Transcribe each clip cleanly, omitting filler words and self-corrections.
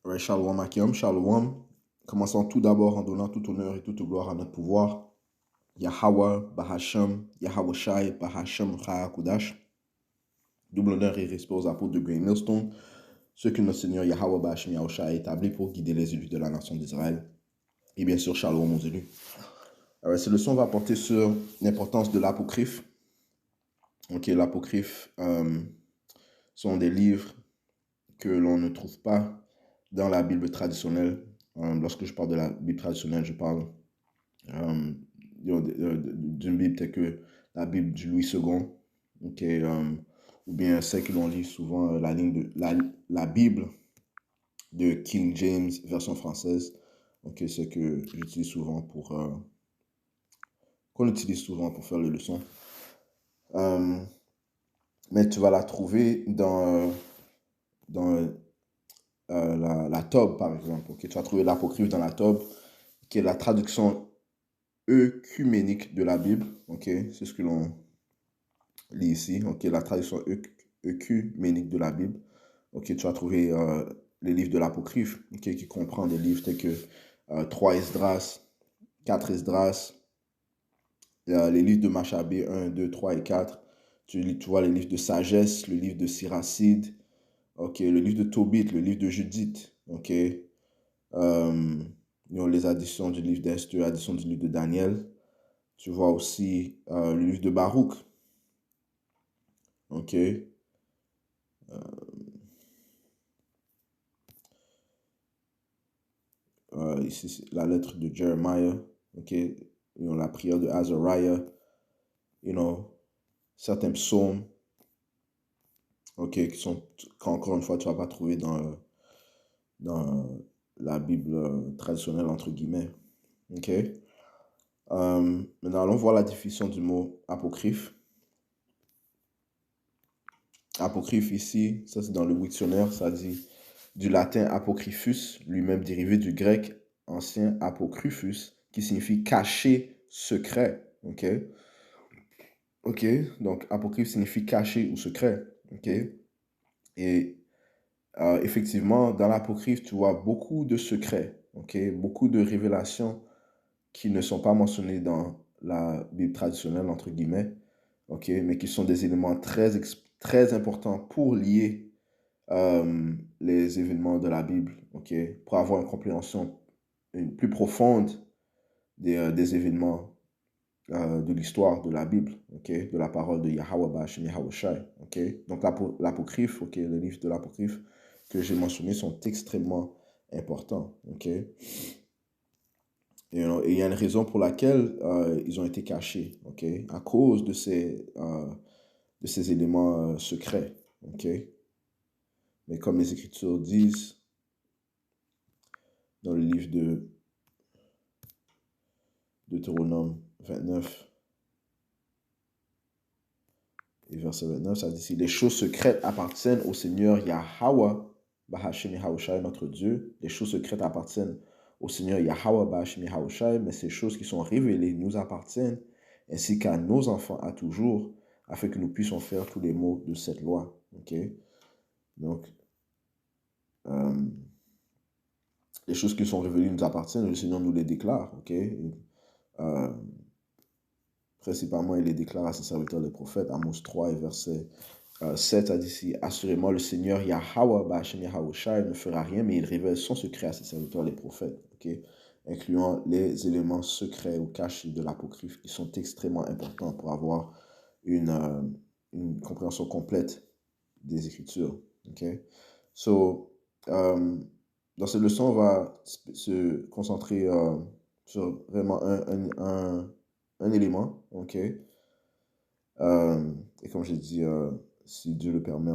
Ouais, Shalom Akim, Shalom. Commençons tout d'abord en donnant tout honneur et toute gloire à notre pouvoir. Yahweh, Bahasham, Yahweh Shai, Bahasham, Kudash. Double honneur et respect aux apôtres de Grey Millstone, ceux que notre Seigneur Yahweh Bahasham Yahushua a établis pour guider les élus de la nation d'Israël. Et bien sûr, Shalom aux élus. Alors, cette leçon va porter sur l'importance de l'apocryphe. Ok, l'apocryphe sont des livres que l'on ne trouve pas dans la Bible traditionnelle. Lorsque je parle de la Bible traditionnelle, je parle d'une Bible telle que la Bible du Louis II, okay, ou bien celle que l'on lit souvent, la Bible de King James, version française. Okay, c'est que j'utilise souvent qu'on utilise souvent pour faire les leçons. Mais tu vas la trouver dans la Tob, par exemple. Okay? Tu vas trouver l'apocryphe dans la Tob, qui est la traduction œcuménique de la Bible. Okay? C'est ce que l'on lit ici. Okay? La traduction œcuménique de la Bible. Okay? Tu vas trouver les livres de l'apocryphe, okay? Qui comprend des livres tels que 3 Esdras, 4 Esdras, les livres de Machabée 1, 2, 3 et 4. Tu vois les livres de sagesse, le livre de Siracide, okay? Le livre de Tobit, le livre de Judith. Okay? Les additions du livre d'Esther, additions du livre de Daniel. Tu vois aussi le livre de Baruch. Ok. Ici, c'est la lettre de Jeremiah. Ok. La prière de Azariah. Certains psaumes. Ok. Qu'encore une fois, tu ne vas pas trouver dans la Bible traditionnelle, entre guillemets. Ok. Maintenant, allons voir la définition du mot apocryphe. Apocryphe ici, ça c'est dans le dictionnaire, ça dit du latin apocryphus, lui-même dérivé du grec ancien apocryphus, qui signifie caché, secret. Ok, ok, donc apocryphe signifie caché ou secret. Ok, et effectivement, dans l'apocryphe, tu vois beaucoup de secrets. Ok, beaucoup de révélations qui ne sont pas mentionnées dans la Bible traditionnelle, entre guillemets. Ok, mais qui sont des éléments très importants pour lier les événements de la Bible, ok, pour avoir une compréhension plus profonde des événements de l'histoire de la Bible, ok, de la parole de Yahweh Ba'ashem Yahweh Shai, ok. Donc l'apocryphe, ok, les livres de l'apocryphe que j'ai mentionnés sont extrêmement importants, ok. Et il y a une raison pour laquelle ils ont été cachés, ok, à cause de ces éléments secrets, ok. Mais comme les Écritures disent dans le livre de Deutéronome 29 et verset 29, ça dit ici, les choses secrètes appartiennent au Seigneur Yahweh, Bahashem Yahushai, notre Dieu. Les choses secrètes appartiennent au Seigneur Yahweh, Bahashem Yahushai, mais ces choses qui sont révélées nous appartiennent, ainsi qu'à nos enfants à toujours, afin que nous puissions faire tous les mots de cette loi. Ok? Donc, les choses qui sont révélées nous appartiennent, le Seigneur nous les déclare. Ok? Principalement, il les déclare à ses serviteurs les prophètes. Amos 3 et verset 7 a dit ici, assurément le Seigneur Yahweh, Ba'ashem Yahushai, ne fera rien, mais il révèle son secret à ses serviteurs les prophètes, okay? Incluant les éléments secrets ou cachés de l'apocryphe qui sont extrêmement importants pour avoir une compréhension complète des Écritures. Okay? So, dans cette leçon, on va se concentrer sur vraiment un élément, ok? Et comme j'ai dit, si Dieu le permet,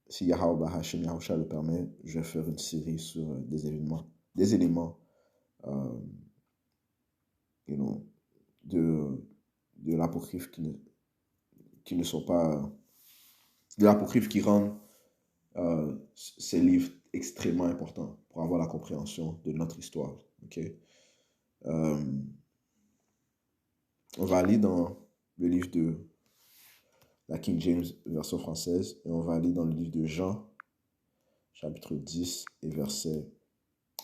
si Yahweh Bahashem Yahushua le permet, je vais faire une série sur des éléments de l'apocryphe qui ne sont pas, de l'apocryphe qui rendent ces livres extrêmement importants pour avoir la compréhension de notre histoire. Ok? On va aller dans le livre de la King James version française et on va aller dans le livre de Jean, chapitre 10 et verset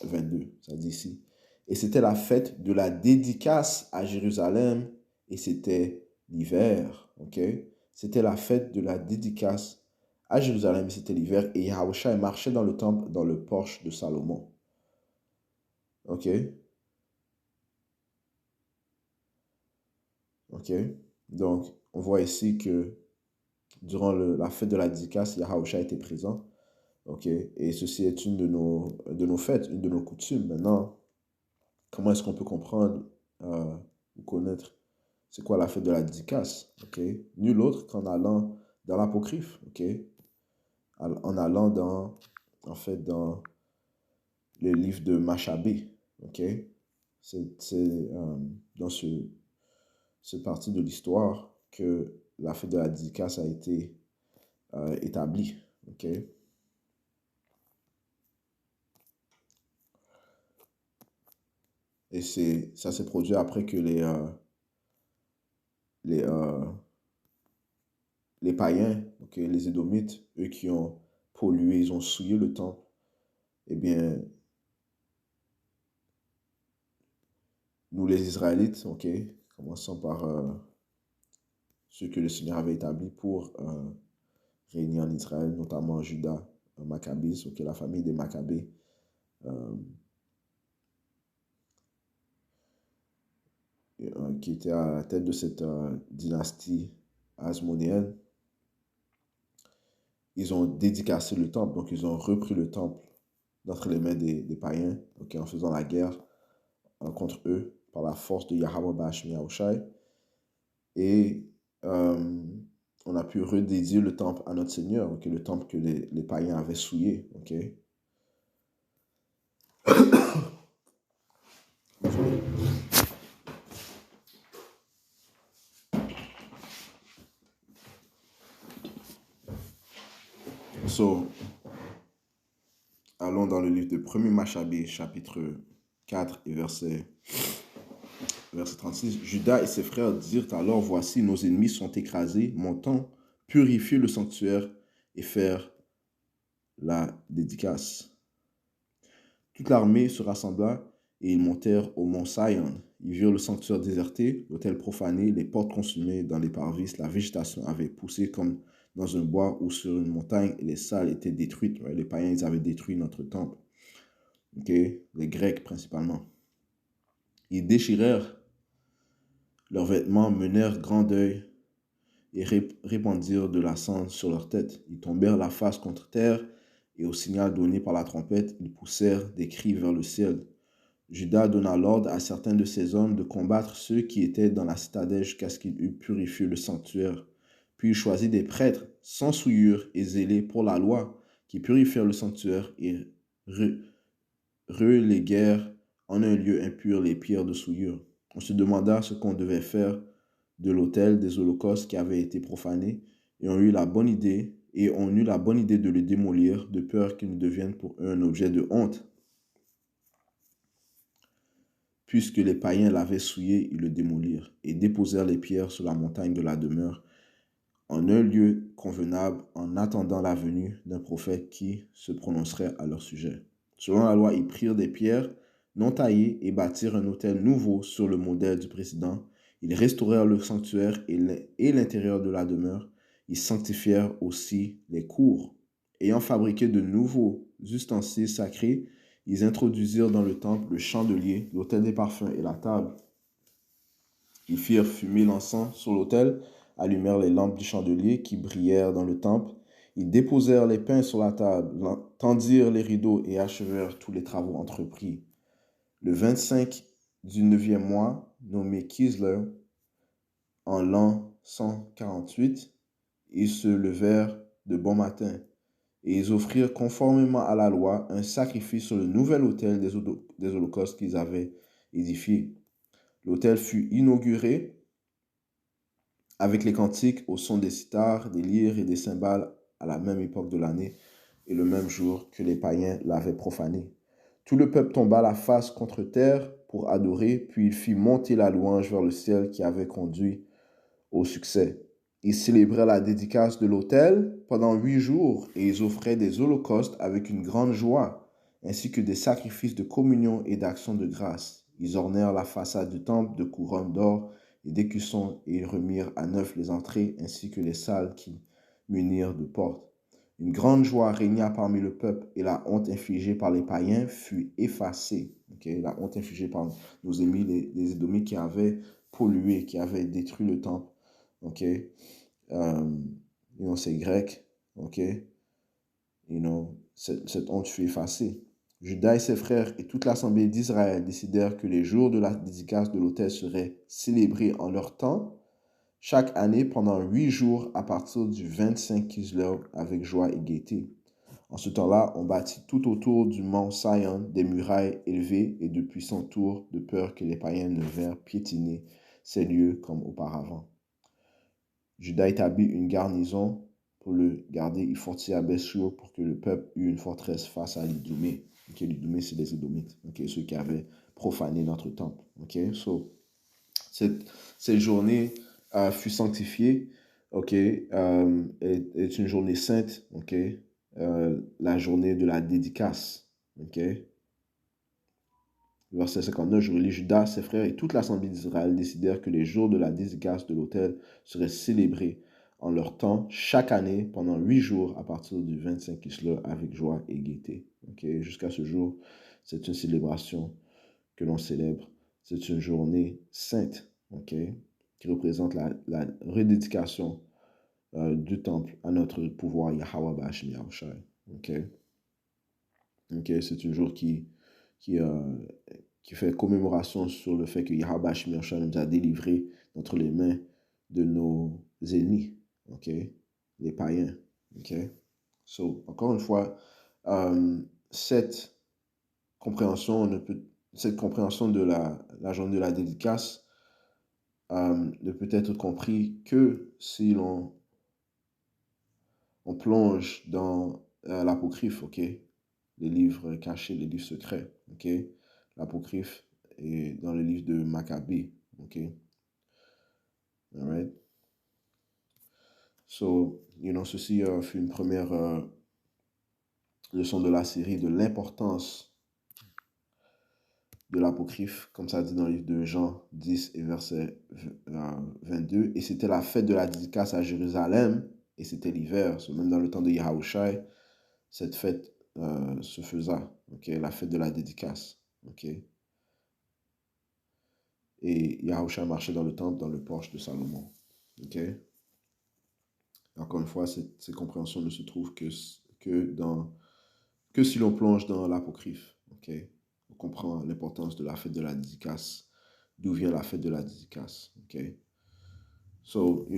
22. Ça dit ici. Et c'était la fête de la dédicace à Jérusalem et c'était l'hiver. OK? C'était la fête de la dédicace à Jérusalem et c'était l'hiver. Et Yahushua marchait dans le temple, dans le porche de Salomon. OK? OK? Donc, on voit ici que durant la fête de la dédicace, Yahushua était présent. OK? Et ceci est une de nos fêtes, une de nos coutumes. Maintenant, comment est-ce qu'on peut comprendre ou connaître c'est quoi la fête de la dédicace? OK? Nul autre qu'en allant dans l'apocryphe. OK? En allant en fait, dans le livre de Machabée. OK? C'est dans cette partie de l'histoire que la fête de la dédicace a été établie. OK? Et ça s'est produit après que les païens, okay, les Édomites, eux qui ont pollué, ils ont souillé le temple, eh bien, nous les Israélites, ok, commençons par ceux que le Seigneur avait établis pour régner en Israël, notamment Juda, Maccabées, ok, la famille des Maccabées, qui était à la tête de cette dynastie hasmonéenne. Ils ont dédicacé le temple, donc ils ont repris le temple d'entre les mains des païens, okay, en faisant la guerre contre eux par la force de Yahweh Bashmi Yahushai. Et on a pu redédier le temple à notre Seigneur, okay, le temple que les païens avaient souillé. Okay. So, allons dans le livre de 1er Machabée, chapitre 4 et verset 36. Judas et ses frères dirent alors, voici, nos ennemis sont écrasés, montons, purifier le sanctuaire et faire la dédicace. Toute l'armée se rassembla et ils montèrent au mont Sion. Ils virent le sanctuaire déserté, l'autel profané, les portes consumées dans les parvis, la végétation avait poussé comme dans un bois ou sur une montagne et les salles étaient détruites. Ouais, les païens, ils avaient détruit notre temple. Okay? Les Grecs principalement. Ils déchirèrent leurs vêtements, menèrent grand deuil et répandirent de la cendre sur leur tête. Ils tombèrent la face contre terre et au signal donné par la trompette, ils poussèrent des cris vers le ciel. Judas donna l'ordre à certains de ses hommes de combattre ceux qui étaient dans la citadelle jusqu'à ce qu'il eût purifié le sanctuaire. Puis il choisit des prêtres sans souillure et zélés pour la loi qui purifièrent le sanctuaire et reléguèrent en un lieu impur les pierres de souillure. On se demanda ce qu'on devait faire de l'autel des holocaustes qui avait été profané et on eut la bonne idée de le démolir de peur qu'il ne devienne pour eux un objet de honte. Puisque les païens l'avaient souillé, ils le démolirent et déposèrent les pierres sur la montagne de la demeure, en un lieu convenable, en attendant la venue d'un prophète qui se prononcerait à leur sujet. Selon la loi, ils prirent des pierres non taillées et bâtirent un autel nouveau sur le modèle du précédent. Ils restaurèrent le sanctuaire et l'intérieur de la demeure. Ils sanctifièrent aussi les cours. Ayant fabriqué de nouveaux ustensiles sacrés, ils introduisirent dans le temple le chandelier, l'autel des parfums et la table. Ils firent fumer l'encens sur l'autel, allumèrent les lampes du chandelier qui brillèrent dans le temple. Ils déposèrent les pains sur la table, tendirent les rideaux et achevèrent tous les travaux entrepris. Le 25 du 9e mois, nommé Kislev, en l'an 148, ils se levèrent de bon matin. Et ils offrirent conformément à la loi un sacrifice sur le nouvel autel des holocaustes qu'ils avaient édifié. L'autel fut inauguré avec les cantiques au son des cithars, des lyres et des cymbales à la même époque de l'année et le même jour que les païens l'avaient profané. Tout le peuple tomba la face contre terre pour adorer, puis il fit monter la louange vers le ciel qui avait conduit au succès. Ils célébraient la dédicace de l'autel pendant 8 jours et ils offraient des holocaustes avec une grande joie, ainsi que des sacrifices de communion et d'action de grâce. Ils ornèrent la façade du temple de couronnes d'or et d'écussons et ils remirent à neuf les entrées ainsi que les salles qui munirent de portes. Une grande joie régna parmi le peuple et la honte infligée par les païens fut effacée. Okay? La honte infligée par nos ennemis, les Édomites qui avaient pollué, qui avaient détruit le temple. Okay? C'est grec, ok? Cette honte fut effacée. Judas et ses frères et toute l'assemblée d'Israël décidèrent que les jours de la dédicace de l'autel seraient célébrés en leur temps, chaque année pendant 8 jours à partir du 25 Kislev avec joie et gaieté. En ce temps-là, on bâtit tout autour du mont Sion des murailles élevées et de puissants tours de peur que les païens ne vinrent piétiner ces lieux comme auparavant. Judas établit une garnison pour le garder. Il fortifia Bethsur pour que le peuple eût une forteresse face à l'Idoumée. Okay, l'Idoumée, c'est les Édomites, okay, ceux qui avaient profané notre temple. Okay? So, cette journée fut sanctifiée, okay, est une journée sainte, okay, la journée de la dédicace. Okay? Verset 59, je relis, Judas, ses frères et toute l'assemblée d'Israël décidèrent que les jours de la dédicace de l'autel seraient célébrés en leur temps chaque année pendant 8 jours à partir du 25 Kislev avec joie et gaieté. Okay? Jusqu'à ce jour, c'est une célébration que l'on célèbre. C'est une journée sainte, okay? Qui représente la redédication du temple à notre pouvoir Yahweh Ba'ashim Yahushai. Okay? Okay? C'est un jour qui fait commémoration sur le fait que Yahweh Ba'ashim Yahushai nous a délivrés d'entre les mains de nos ennemis, okay? Les païens. Okay? So, encore une fois, cette compréhension de la journée de la dédicace ne peut être compris que si l'on plonge dans l'apocryphe, ok? Les livres cachés, les livres secrets, ok? L'apocryphe est dans le livre de Maccabée, ok? All right? So, ceci fut une première leçon de la série de l'importance de l'apocryphe, comme ça dit dans le livre de Jean 10 et verset 22. Et c'était la fête de la dédicace à Jérusalem, et c'était l'hiver. Même dans le temps de Yahushai, cette fête se faisait, okay? La fête de la dédicace. Okay? Et Yahushai marchait dans le temple, dans le porche de Salomon. Okay? Encore une fois, ces compréhensions ne se trouvent que si l'on plonge dans l'apocryphe. Okay? On comprend l'importance de la fête de la dédicace. D'où vient la fête de la dédicace. Okay? So,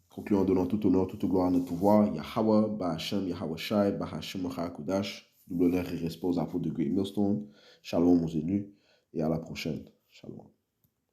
concluons en donnant tout honneur, toute gloire à notre pouvoir. Yahweh, Ba'Hashem, Yahweh Shai, Ba'Hashem, Kudash. Double honneur et respect aux apôtres de Great Millstone. Shalom aux élus et à la prochaine. Shalom.